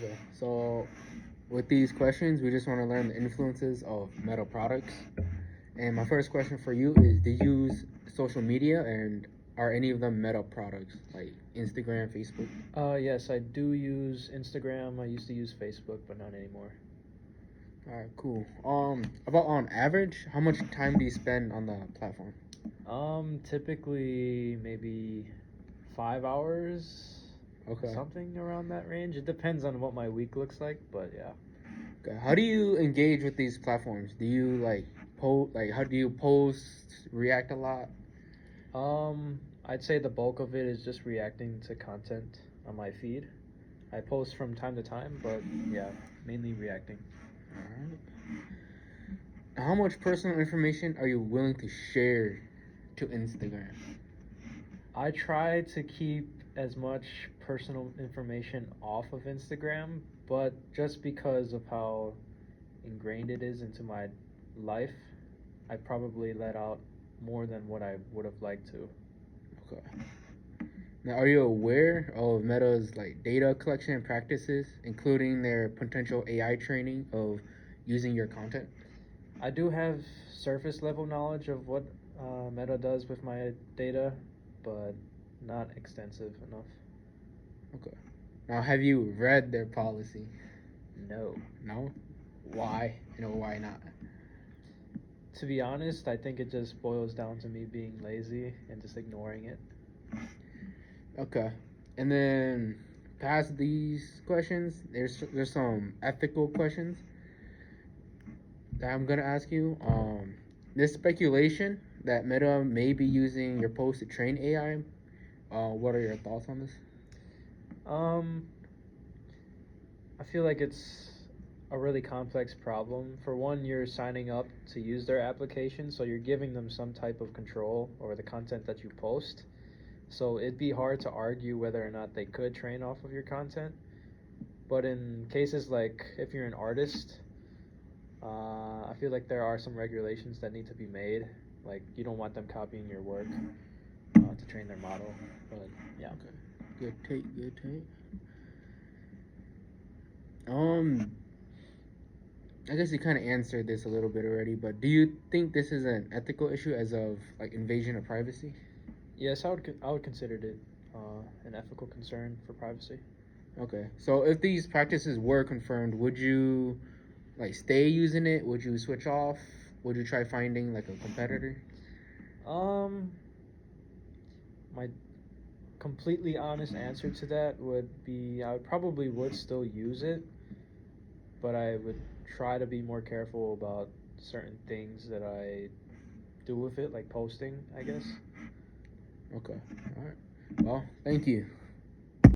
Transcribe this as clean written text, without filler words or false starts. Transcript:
Okay, so with these questions, we just want to learn the influences of Meta products. And my first question for you is: do you use social media, and are any of them Meta products like Instagram, Facebook? Yes, I do use Instagram. I used to use Facebook, but not anymore. All right, cool. About on average, how much time do you spend on the platform? Typically maybe 5 hours, Okay. something around that range. It depends on what my week looks like, but yeah. Okay. How do you engage with these platforms? Do you like post? Like, how do you post? React a lot? I'd say the bulk of it is just reacting to content on my feed. I post from time to time, but yeah, mainly reacting. All right. How much personal information are you willing to share to Instagram? I try to keep as much personal information off of Instagram, but just because of how ingrained it is into my life, I probably let out more than what I would have liked to. Okay. Now, are you aware of Meta's like data collection practices, including their potential AI training of using your content? I do have surface level knowledge of what Meta does with my data, but not extensive enough. Okay. Now, have you read their policy? No. No. Why? Why not? To be honest, I think it just boils down to me being lazy and just ignoring it. Okay. And then past these questions, there's some ethical questions that I'm gonna ask you. There's speculation that Meta may be using your post to train AI. What are your thoughts on this? Um, I feel like it's a really complex problem. For one, you're signing up to use their application, so you're giving them some type of control over the content that you post. So it'd be hard to argue whether or not they could train off of your content. But in cases like if you're an artist, I feel like there are some regulations that need to be made. Like you don't want them copying your work to train their model. But yeah. Okay. Good take. Good take. Um, I guess you kind of answered this a little bit already, but do you think this is an ethical issue as of like invasion of privacy? Yes, I would consider it an ethical concern for privacy. Okay. So if these practices were confirmed, would you like stay using it? Would you switch off? Would you try finding like a competitor? Um, my completely honest answer to that would be I probably would still use it, but I would try to be more careful about certain things that I do with it, like posting, I guess. Okay. All right. Well, thank you.